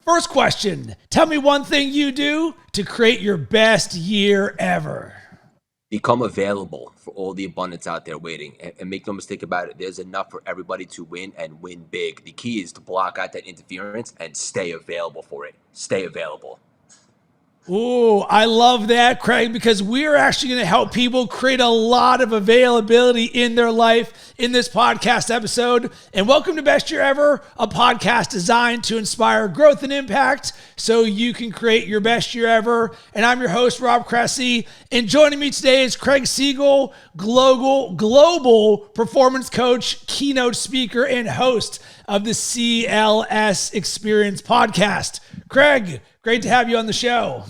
First question, tell me one thing you do to create your best year ever. Become available for all the abundance out there waiting. And make no mistake about it, there's enough for everybody to win and win big. The key is to block out that interference and stay available for it. Stay available. Ooh, I love that, Craig, because we're actually going to help people create a lot of availability in their life in this podcast episode. And welcome to Best Year Ever, a podcast designed to inspire growth and impact so you can create your best year ever. And I'm your host, Rob Cressy. And joining me today is Craig Siegel, global performance coach, keynote speaker, and host of the CLS Experience podcast. Craig, great to have you on the show.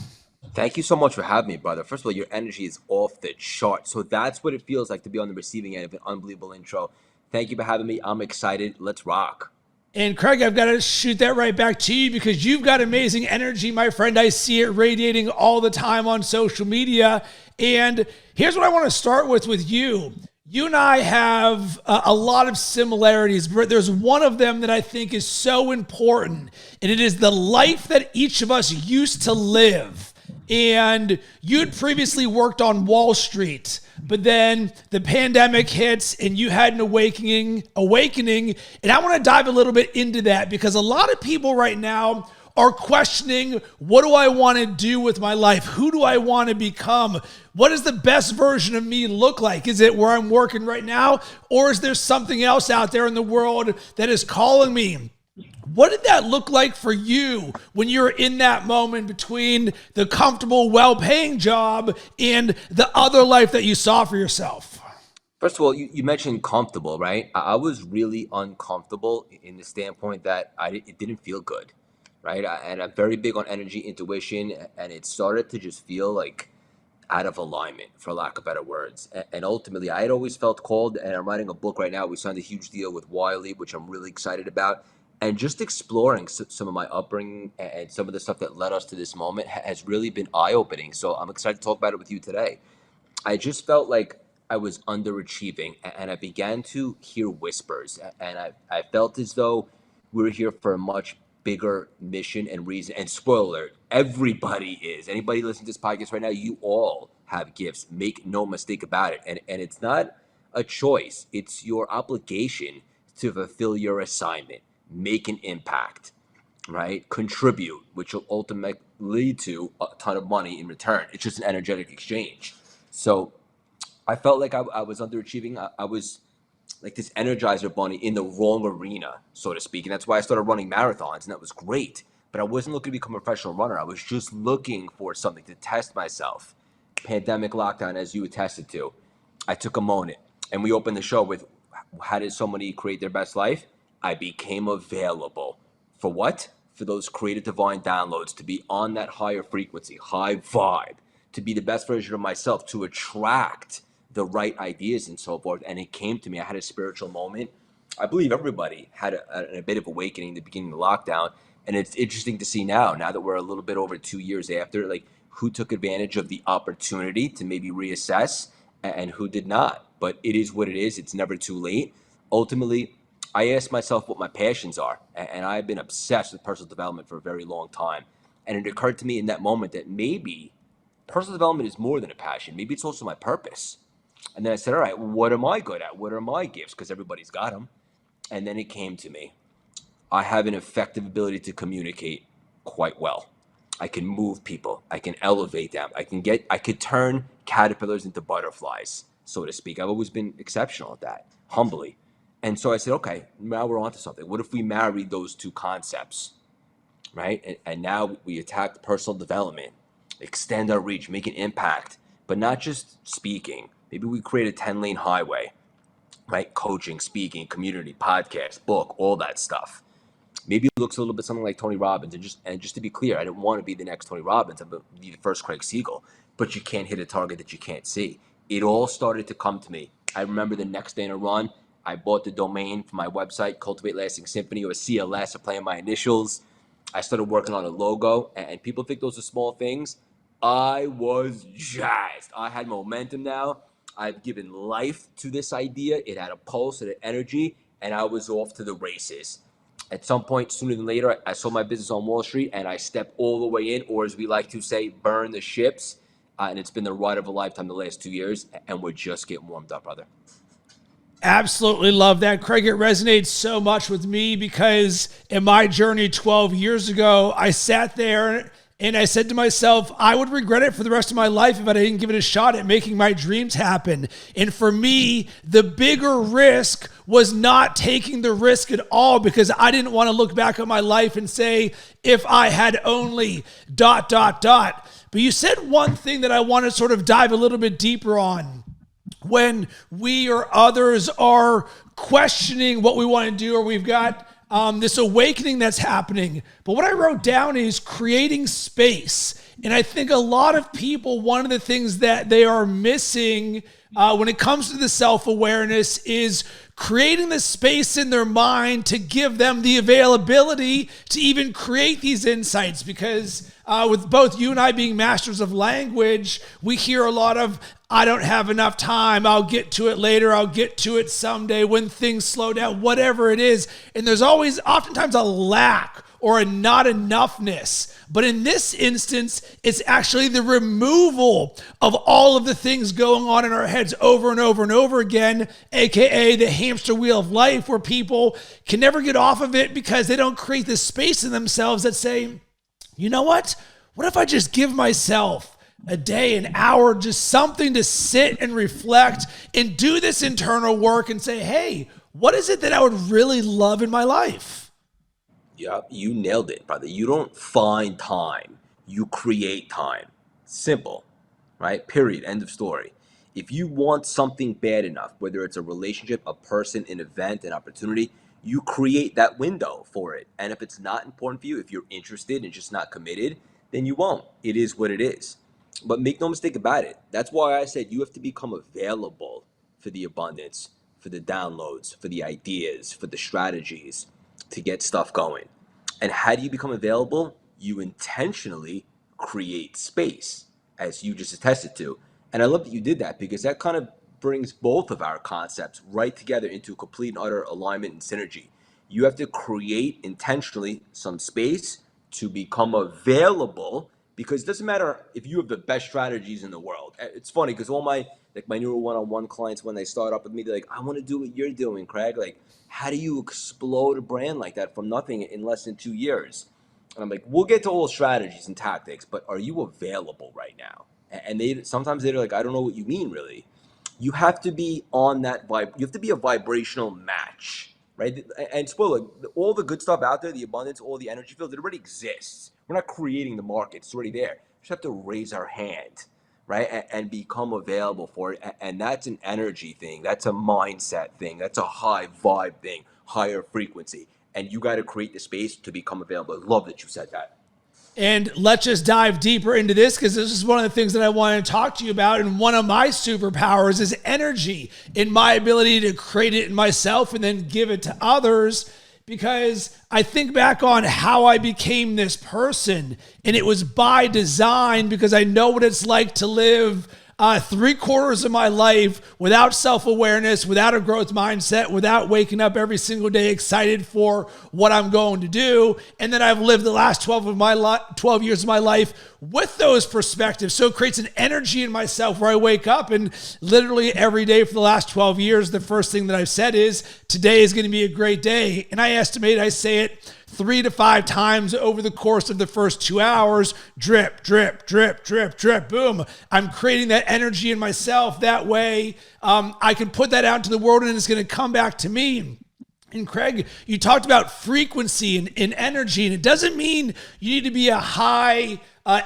Thank you so much for having me, brother. First of all, your energy is off the chart. So that's what it feels like to be on the receiving end of an unbelievable intro. Thank you for having me. I'm excited. Let's rock. And Craig, I've got to shoot that right back to you because you've got amazing energy, my friend. I see it radiating all the time on social media. And here's what I want to start with you. You and I have a lot of similarities, but there's one of them that I think is so important, and it is the life that each of us used to live. And you'd previously worked on Wall Street, but then the pandemic hits and you had an awakening. And I want to dive a little bit into that because a lot of people right now are questioning, what do I want to do with my life? Who do I want to become? What does the best version of me look like? Is it where I'm working right now? Or is there something else out there in the world that is calling me? What did that look like for you when you were in that moment between the comfortable, well-paying job and the other life that you saw for yourself? First of all, you mentioned comfortable, right? I was really uncomfortable in the standpoint that it didn't feel good, right? And I'm very big on energy, intuition, and it started to just feel like out of alignment, for lack of better words. And ultimately, I had always felt called, and I'm writing a book right now. We signed a huge deal with Wiley, which I'm really excited about. And just exploring some of my upbringing and some of the stuff that led us to this moment has really been eye-opening. So I'm excited to talk about it with you today. I just felt like I was underachieving, and I began to hear whispers. And I felt as though we were here for a much bigger mission and reason. And spoiler alert, everybody is. Anybody listening to this podcast right now, you all have gifts. Make no mistake about it. And it's not a choice. It's your obligation to fulfill your assignment. Make an impact, right? Contribute, which will ultimately lead to a ton of money in return. It's just an energetic exchange. So I felt like I was underachieving. I was like this Energizer Bunny in the wrong arena, so to speak. And that's why I started running marathons, and that was great. But I wasn't looking to become a professional runner. I was just looking for something to test myself. Pandemic lockdown, as you attested to. I took a moment, and we opened the show with, how did somebody create their best life? I became available. For what? For those creative divine downloads, to be on that higher frequency, high vibe, to be the best version of myself, to attract the right ideas and so forth. And it came to me. I had a spiritual moment. I believe everybody had a bit of awakening in the beginning of the lockdown. And it's interesting to see now that we're a little bit over 2 years after, like who took advantage of the opportunity to maybe reassess and who did not. But it is what it is. It's never too late. Ultimately, I asked myself what my passions are, and I've been obsessed with personal development for a very long time. And it occurred to me in that moment that maybe personal development is more than a passion. Maybe it's also my purpose. And then I said, all right, what am I good at? What are my gifts? Because everybody's got them. And then it came to me. I have an effective ability to communicate quite well. I can move people. I can elevate them. I could turn caterpillars into butterflies, so to speak. I've always been exceptional at that, humbly. And so I said, okay, now we're onto something. What if we marry those two concepts, right? And now we attack personal development, extend our reach, make an impact, but not just speaking. Maybe we create a 10-lane highway, right? Coaching, speaking, community, podcast, book, all that stuff. Maybe it looks a little bit something like Tony Robbins. And just to be clear, I didn't want to be the next Tony Robbins. I'm the first Craig Siegel. But you can't hit a target that you can't see. It all started to come to me. I remember the next day in a run, I bought the domain for my website, Cultivate Lasting Symphony, or CLS, or playing my initials. I started working on a logo, and people think those are small things. I was jazzed. I had momentum now. I've given life to this idea. It had a pulse, it had energy, and I was off to the races. At some point, sooner than later, I sold my business on Wall Street and I stepped all the way in, or as we like to say, burn the ships. And it's been the ride of a lifetime the last 2 years, and we're just getting warmed up, brother. Absolutely love that, Craig. It resonates so much with me because in my journey 12 years ago, I sat there and I said to myself, I would regret it for the rest of my life if I didn't give it a shot at making my dreams happen. And for me, the bigger risk was not taking the risk at all because I didn't want to look back at my life and say, if I had only ... But you said one thing that I want to sort of dive a little bit deeper on. When we or others are questioning what we want to do, or we've got this awakening that's happening. But what I wrote down is creating space. And I think a lot of people, one of the things that they are missing when it comes to the self-awareness is creating the space in their mind to give them the availability to even create these insights. Because with both you and I being masters of language, we hear a lot of, I don't have enough time, I'll get to it later, I'll get to it someday, when things slow down, whatever it is. And there's always, oftentimes, a lack or a not enoughness. But in this instance, it's actually the removal of all of the things going on in our heads over and over and over again, aka the hamster wheel of life, where people can never get off of it because they don't create this space in themselves that say, you know what? What if I just give myself a day, an hour, just something to sit and reflect and do this internal work and say, hey, what is it that I would really love in my life? Yeah, you nailed it, brother. You don't find time, you create time. Simple, right? Period. End of story. If you want something bad enough, whether it's a relationship, a person, an event, an opportunity, you create that window for it. And if it's not important for you, if you're interested and just not committed, then you won't. It is what it is. But make no mistake about it. That's why I said you have to become available for the abundance, for the downloads, for the ideas, for the strategies to get stuff going. And how do you become available? You intentionally create space, as you just attested to. And I love that you did that, because that kind of brings both of our concepts right together into complete and utter alignment and synergy. You have to create intentionally some space to become available, because it doesn't matter if you have the best strategies in the world. It's funny because all my newer one-on-one clients, when they start up with me, they're like, I want to do what you're doing, Craig. Like, how do you explode a brand like that from nothing in less than 2 years? And I'm like, we'll get to all strategies and tactics, but are you available right now? And they sometimes they're like, I don't know what you mean, really. You have to be on that vibe. You have to be a vibrational match, right? And spoiler, all the good stuff out there, the abundance, all the energy fields, it already exists. We're not creating the market; it's already there. We just have to raise our hand, right, and become available for it. And that's an energy thing. That's a mindset thing. That's a high vibe thing, higher frequency. And you got to create the space to become available. I love that you said that. And let's just dive deeper into this, because this is one of the things that I want to talk to you about. And one of my superpowers is energy, in my ability to create it in myself and then give it to others. Because I think back on how I became this person, and it was by design, because I know what it's like to live 3/4 of my life without self-awareness, without a growth mindset, without waking up every single day excited for what I'm going to do. And then I've lived the last 12 years of my life with those perspectives. So it creates an energy in myself where I wake up, and literally every day for the last 12 years, the first thing that I've said is, today is going to be a great day. And I say it 3 to 5 times over the course of the first 2 hours. Drip, drip, drip, drip, drip, boom. I'm creating that energy in myself. That way I can put that out into the world, and it's going to come back to me. And Craig, you talked about frequency and energy, and it doesn't mean you need to be a high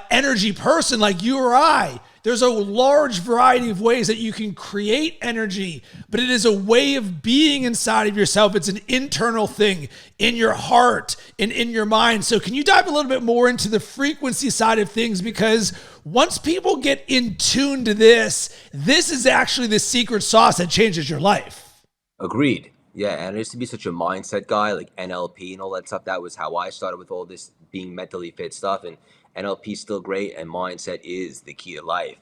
energy person like you or I. There's a large variety of ways that you can create energy, but it is a way of being inside of yourself. It's an internal thing in your heart and in your mind. So can you dive a little bit more into the frequency side of things? Because once people get in tune to this is actually the secret sauce that changes your life. Agreed. Yeah, and I used to be such a mindset guy, like NLP and all that stuff. That was how I started with all this being mentally fit stuff. And NLP is still great, and mindset is the key to life.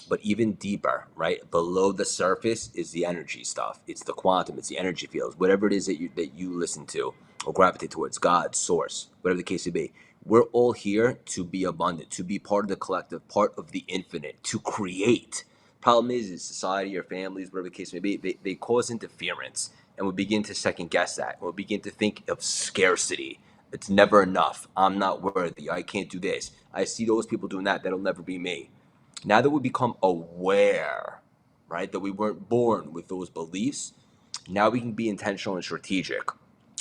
But even deeper, right? Below the surface is the energy stuff. It's the quantum, it's the energy fields, whatever it is that you listen to or gravitate towards God, source, whatever the case may be. We're all here to be abundant, to be part of the collective, part of the infinite, to create. Problem is society or families, whatever the case may be, they cause interference, and we begin to second guess that. We'll begin to think of scarcity. It's never enough. I'm not worthy. I can't do this. I see those people doing that. That'll never be me. Now that we become aware, right, that we weren't born with those beliefs, now we can be intentional and strategic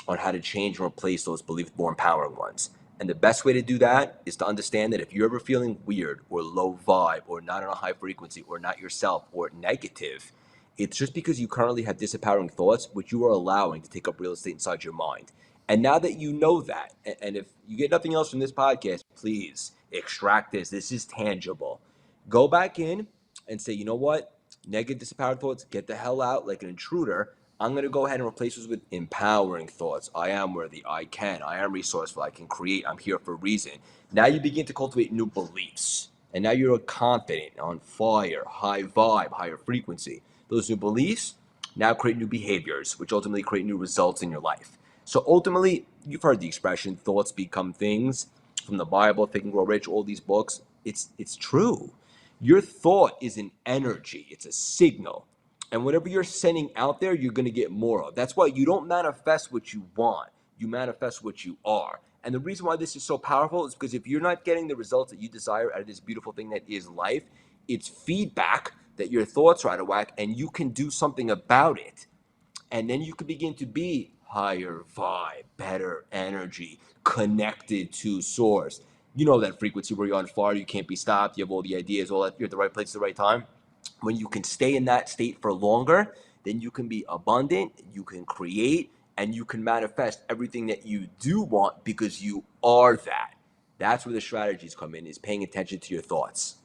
on how to change and replace those belief more empowering ones. And the best way to do that is to understand that if you're ever feeling weird or low vibe or not on a high frequency or not yourself or negative, it's just because you currently have disempowering thoughts, which you are allowing to take up real estate inside your mind. And now that you know that, and if you get nothing else from this podcast, please extract this. This is tangible. Go back in and say, you know what? Negative, disempowered thoughts, get the hell out like an intruder. I'm going to go ahead and replace those with empowering thoughts. I am worthy. I can. I am resourceful. I can create. I'm here for a reason. Now you begin to cultivate new beliefs. And now you're confident, on fire, high vibe, higher frequency. Those new beliefs now create new behaviors, which ultimately create new results in your life. So ultimately, you've heard the expression, thoughts become things, from the Bible, Think and Grow Rich, all these books. It's true. Your thought is an energy. It's a signal. And whatever you're sending out there, you're going to get more of. That's why you don't manifest what you want. You manifest what you are. And the reason why this is so powerful is because if you're not getting the results that you desire out of this beautiful thing that is life, it's feedback that your thoughts are out of whack and you can do something about it. And then you can begin to be higher vibe, better energy, connected to source. You know that frequency where you're on fire, you can't be stopped, you have all the ideas, all that, you're at the right place at the right time. When you can stay in that state for longer, then you can be abundant, you can create, and you can manifest everything that you do want because you are that. That's where the strategies come in, is paying attention to your thoughts.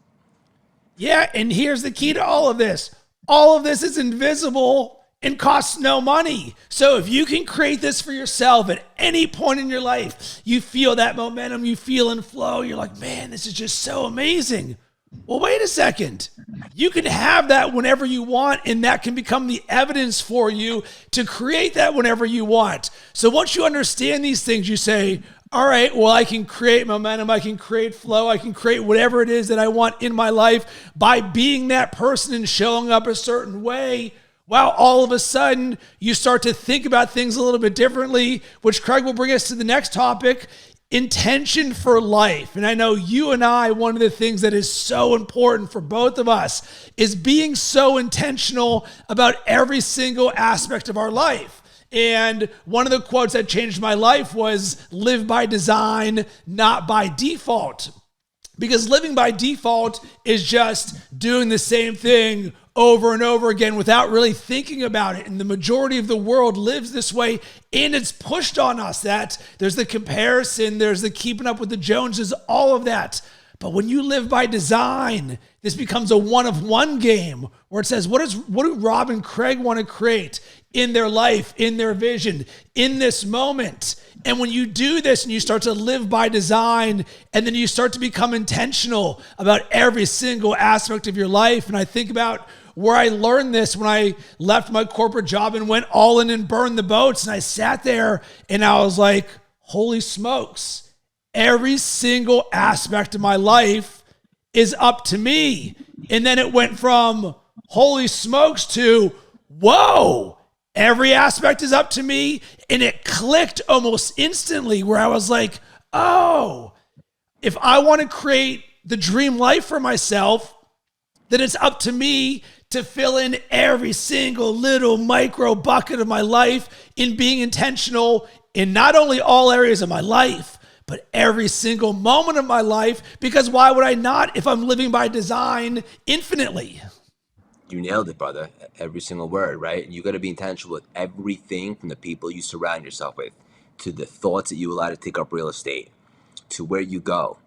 Yeah, and here's the key to all of this. All of this is invisible and costs no money. So if you can create this for yourself at any point in your life, you feel that momentum, you feel in flow, you're like, man, this is just so amazing. Well, wait a second. You can have that whenever you want, and that can become the evidence for you to create that whenever you want. So once you understand these things, you say, all right, well, I can create momentum, I can create flow, I can create whatever it is that I want in my life by being that person and showing up a certain way. Wow, all of a sudden, you start to think about things a little bit differently, which Craig will bring us to the next topic, intention for life. And I know you and I, one of the things that is so important for both of us is being so intentional about every single aspect of our life. And one of the quotes that changed my life was live by design, not by default. Because living by default is just doing the same thing over and over again without really thinking about it. And the majority of the world lives this way, and it's pushed on us. That there's the comparison, there's the keeping up with the Joneses, all of that. But when you live by design, this becomes a one-of-one game where it says, what do Rob and Craig want to create in their life, in their vision, in this moment? And when you do this and you start to live by design, and then you start to become intentional about every single aspect of your life. And I think about where I learned this when I left my corporate job and went all in and burned the boats. And I sat there and I was like, holy smokes, every single aspect of my life is up to me. And then it went from holy smokes to whoa, every aspect is up to me. And it clicked almost instantly where I was like, oh, if I want to create the dream life for myself, then it's up to me to fill in every single little micro bucket of my life in being intentional in not only all areas of my life, but every single moment of my life. Because why would I not if I'm living by design infinitely? You nailed it, brother. Every single word, right? You got to be intentional with everything, from the people you surround yourself with, to the thoughts that you allow to take up real estate, to where you go,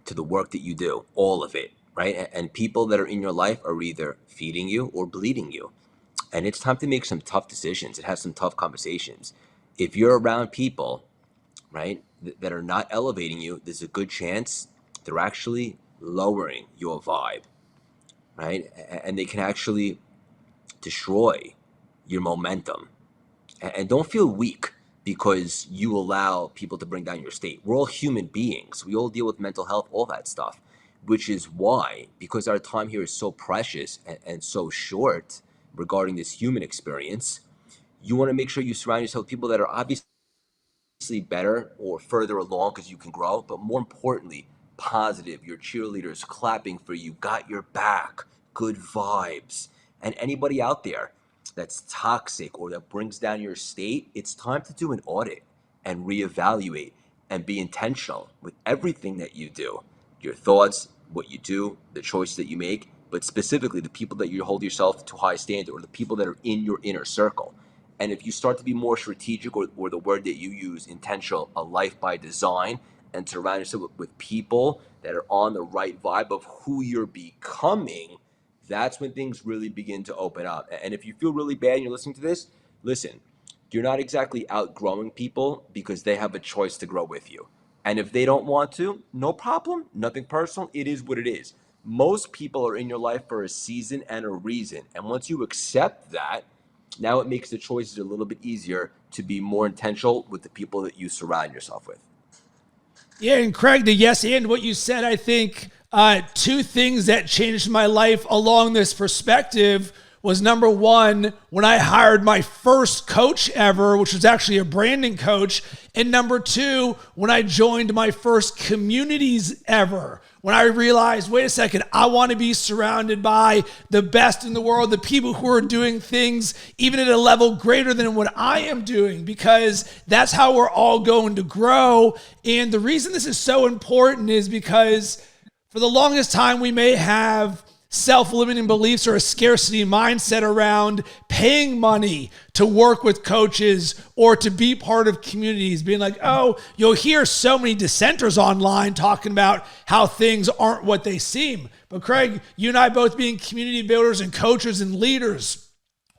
to the work that you do, all of it, right? And people that are in your life are either feeding you or bleeding you. And it's time to make some tough decisions and have some tough conversations. If you're around people, right, that are not elevating you, there's a good chance they're actually lowering your vibe, right? And they can actually destroy your momentum. And don't feel weak. because you allow people to bring down your state. We're all human beings. We all deal with mental health, all that stuff, which is why, because our time here is so precious and so short regarding this human experience, you want to make sure you surround yourself with people that are obviously better or further along because you can grow, but more importantly, positive. Your cheerleaders clapping for you, got your back, good vibes. And anybody out there that's toxic or that brings down your state, it's time to do an audit and reevaluate and be intentional with everything that you do, your thoughts, what you do, the choices that you make, but specifically the people that you hold yourself to high standard or the people that are in your inner circle. And if you start to be more strategic, or the word that you use, intentional, a life by design, and surround yourself with people that are on the right vibe of who you're becoming, that's when things really begin to open up. And if you feel really bad and you're listening to this, listen, you're not exactly outgrowing people because they have a choice to grow with you. And if they don't want to, no problem, nothing personal, it is what it is. Most people are in your life for a season and a reason. And once you accept that, now it makes the choices a little bit easier to be more intentional with the people that you surround yourself with. Yeah, and Craig, the yes and what you said, I think two things that changed my life along this perspective was, number one, when I hired my first coach ever, which was actually a branding coach, and number two, when I joined my first communities ever, when I realized, wait a second, I want to be surrounded by the best in the world, the people who are doing things even at a level greater than what I am doing, because that's how we're all going to grow. And the reason this is so important is because for the longest time, we may have self-limiting beliefs or a scarcity mindset around paying money to work with coaches or to be part of communities, being like, oh, you'll hear so many dissenters online talking about how things aren't what they seem. But Craig, you and I both being community builders and coaches and leaders,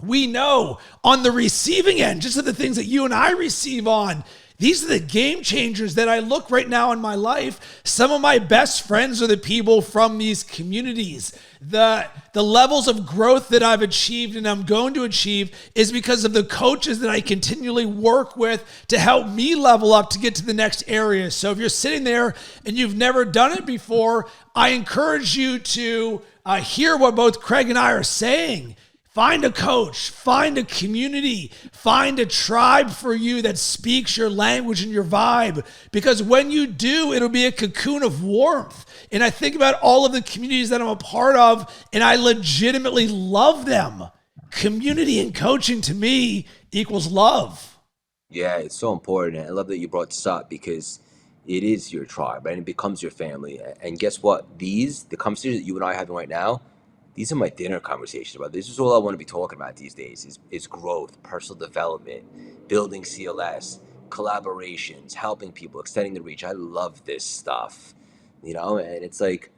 we know on the receiving end, just of the things that you and I receive on, these are the game changers that I look right now in my life. Some of my best friends are the people from these communities. The levels of growth that I've achieved and I'm going to achieve is because of the coaches that I continually work with to help me level up to get to the next area. So if you're sitting there and you've never done it before, I encourage you to hear what both Craig and I are saying. Find a coach, find a community, find a tribe for you that speaks your language and your vibe. Because when you do, it'll be a cocoon of warmth. And I think about all of the communities that I'm a part of, and I legitimately love them. Community and coaching to me equals love. Yeah, it's so important. I love that you brought this up because it is your tribe, right? And it becomes your family. And guess what? The conversations that you and I are having right now, these are my dinner conversations, about. This is all I want to be talking about these days is growth, personal development, building CLS, collaborations, helping people, extending the reach. I love this stuff, and it's like,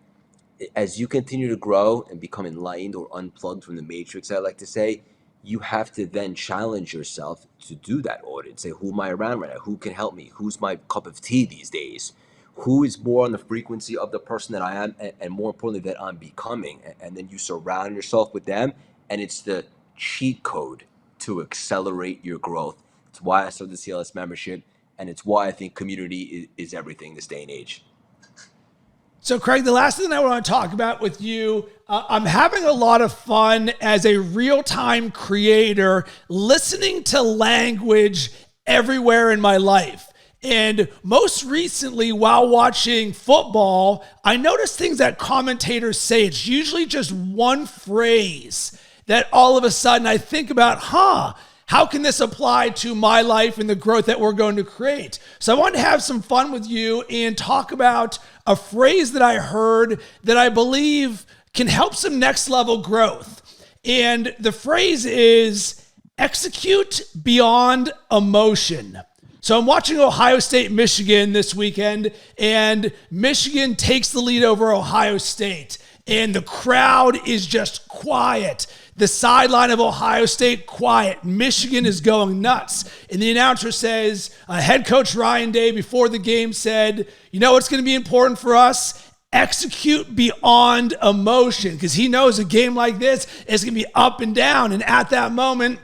as you continue to grow and become enlightened or unplugged from the matrix, I like to say, you have to then challenge yourself to do that audit. Say, who am I around right now? Who can help me? Who's my cup of tea these days? Who is more on the frequency of the person that I am, and more importantly, that I'm becoming? And then you surround yourself with them, and it's the cheat code to accelerate your growth. It's why I started the CLS membership, and it's why I think community is everything this day and age. So Craig, the last thing I want to talk about with you, I'm having a lot of fun as a real-time creator listening to language everywhere in my life. And most recently, while watching football, I noticed things that commentators say. It's usually just one phrase that all of a sudden I think about, how can this apply to my life and the growth that we're going to create? So I want to have some fun with you and talk about a phrase that I heard that I believe can help some next level growth. And the phrase is execute beyond emotion. So I'm watching Ohio State, Michigan this weekend, and Michigan takes the lead over Ohio State, and the crowd is just quiet. The sideline of Ohio State, quiet. Michigan is going nuts. And the announcer says, head coach Ryan Day before the game said, you know what's going to be important for us? Execute beyond emotion, because he knows a game like this is going to be up and down. And at that moment,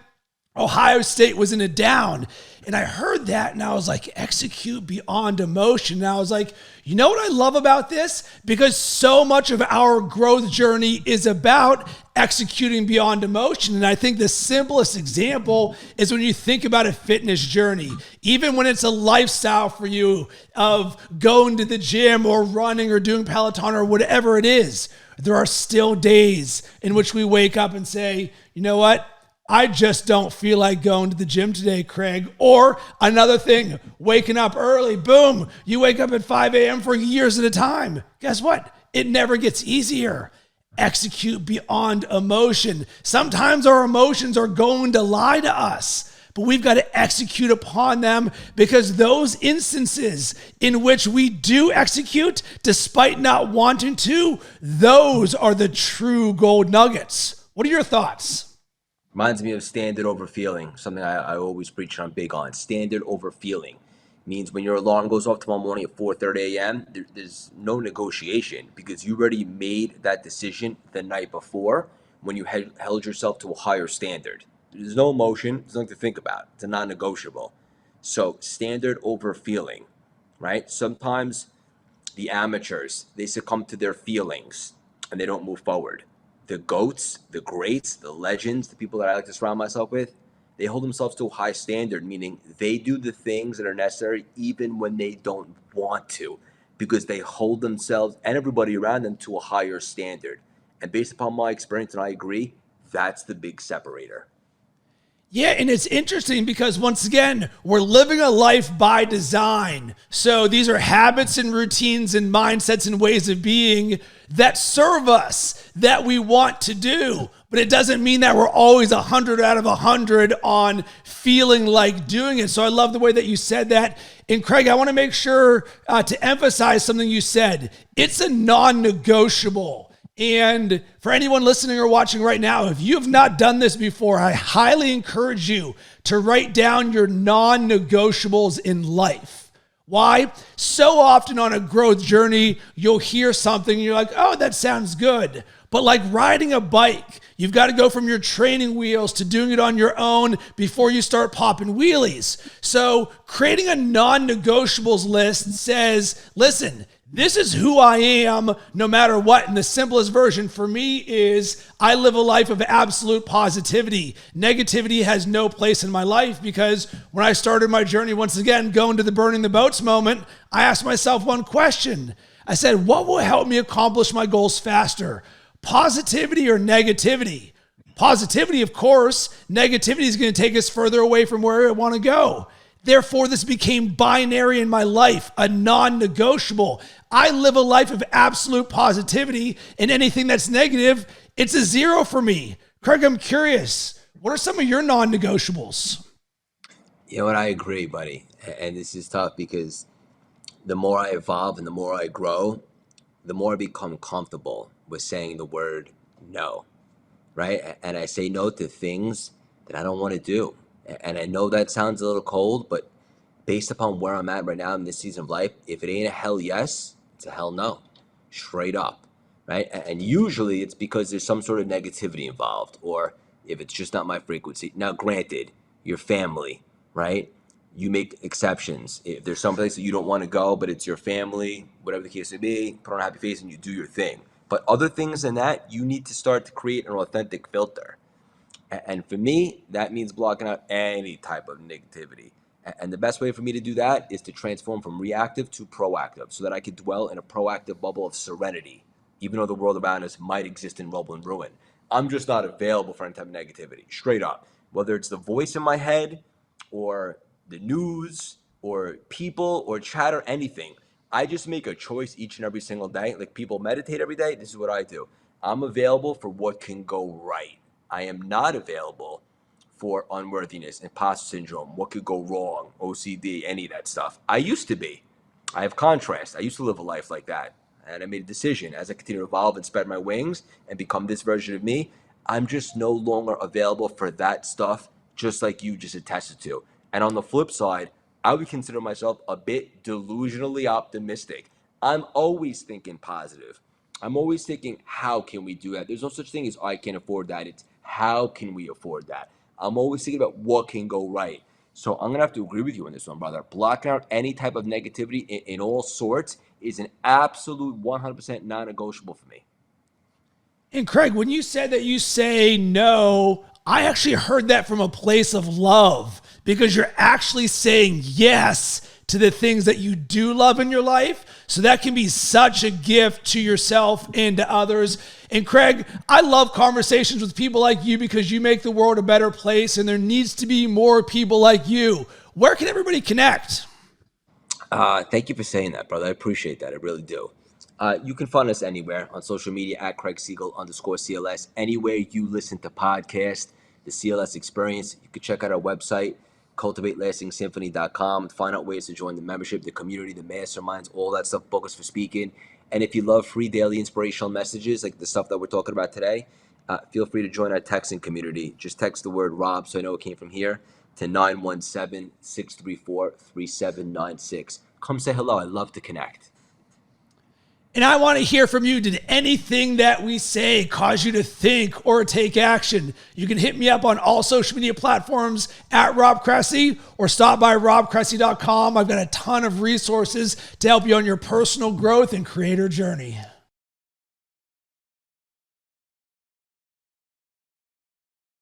Ohio State was in a down. And I heard that and I was like, execute beyond emotion. And I was like, you know what I love about this? Because so much of our growth journey is about executing beyond emotion. And I think the simplest example is when you think about a fitness journey, even when it's a lifestyle for you of going to the gym or running or doing Peloton or whatever it is, there are still days in which we wake up and say, you know what? I just don't feel like going to the gym today, Craig. Or another thing, waking up early, boom, you wake up at 5 a.m. for years at a time. Guess what? It never gets easier. Execute beyond emotion. Sometimes our emotions are going to lie to us, but we've got to execute upon them, because those instances in which we do execute despite not wanting to, those are the true gold nuggets. What are your thoughts? Reminds me of standard over feeling, something I always preach and I'm big on. Standard over feeling means when your alarm goes off tomorrow morning at 4:30 a.m., there's no negotiation, because you already made that decision the night before when you held yourself to a higher standard. There's no emotion, there's nothing to think about. It's a non-negotiable. So standard over feeling, right? Sometimes the amateurs, they succumb to their feelings and they don't move forward. The goats, the greats, the legends, the people that I like to surround myself with, they hold themselves to a high standard, meaning they do the things that are necessary even when they don't want to, because they hold themselves and everybody around them to a higher standard. And based upon my experience, and I agree, that's the big separator. Yeah, and it's interesting because once again, we're living a life by design. So these are habits and routines and mindsets and ways of being that serve us, that we want to do. But it doesn't mean that we're always 100 out of 100 on feeling like doing it. So I love the way that you said that. And Craig, I want to make sure to emphasize something you said. It's a non-negotiable. And for anyone listening or watching right now, if you have not done this before, I highly encourage you to write down your non-negotiables in life. Why? So often on a growth journey, you'll hear something and you're like, oh, that sounds good. But like riding a bike, you've got to go from your training wheels to doing it on your own before you start popping wheelies. So creating a non-negotiables list says, listen, this is who I am no matter what. And the simplest version for me is I live a life of absolute positivity. Negativity has no place in my life, because when I started my journey, once again, going to the burning the boats moment, I asked myself one question. I said, what will help me accomplish my goals faster? Positivity or negativity? Positivity, of course. Negativity is going to take us further away from where I want to go. Therefore, this became binary in my life, a non-negotiable. I live a life of absolute positivity, and anything that's negative, it's a zero for me. Craig, I'm curious, what are some of your non-negotiables? You know what? I agree, buddy. And this is tough because the more I evolve and the more I grow, the more I become comfortable with saying the word no, right? And I say no to things that I don't want to do. And I know that sounds a little cold, but based upon where I'm at right now in this season of life, if it ain't a hell yes, it's a hell no, straight up, right? And usually it's because there's some sort of negativity involved, or if it's just not my frequency. Now, granted, your family, right? You make exceptions. If there's some place that you don't want to go, but it's your family, whatever the case may be, put on a happy face and you do your thing. But other things than that, you need to start to create an authentic filter. And for me, that means blocking out any type of negativity. And the best way for me to do that is to transform from reactive to proactive, so that I could dwell in a proactive bubble of serenity, even though the world around us might exist in rubble and ruin. I'm just not available for any type of negativity, straight up. Whether it's the voice in my head or the news or people or chat or anything, I just make a choice each and every single day. Like people meditate every day, this is what I do. I'm available for what can go right. I am not available for unworthiness, imposter syndrome, what could go wrong, OCD, any of that stuff. I used to be. I have contrast. I used to live a life like that. And I made a decision as I continue to evolve and spread my wings and become this version of me. I'm just no longer available for that stuff, just like you just attested to. And on the flip side, I would consider myself a bit delusionally optimistic. I'm always thinking positive. I'm always thinking, how can we do that? There's no such thing as, oh, I can't afford that. It's how can we afford that? I'm always thinking about what can go right. So I'm gonna have to agree with you on this one, brother. Blocking out any type of negativity in all sorts is an absolute 100% non-negotiable for me. And Craig, when you said that you say no, I actually heard that from a place of love because you're actually saying yes to the things that you do love in your life. So that can be such a gift to yourself and to others. And Craig, I love conversations with people like you because you make the world a better place, and there needs to be more people like you. Where can everybody connect? Thank you for saying that, brother. I appreciate that. I really do. You can find us anywhere on social media at Craig Siegel _CLS. Anywhere you listen to podcasts, the CLS Experience. You can check out our website, cultivatelasting-symphony.com. Find out ways to join the membership, the community, the masterminds, all that stuff. Book us for speaking. And if you love free daily inspirational messages like the stuff that we're talking about today, feel free to join our texting community. Just text the word Rob so I know it came from here to 917-634-3796. Come say hello. I love to connect. And I want to hear from you. Did anything that we say cause you to think or take action? You can hit me up on all social media platforms at Rob Cressy or stop by robcressy.com. I've got a ton of resources to help you on your personal growth and creator journey.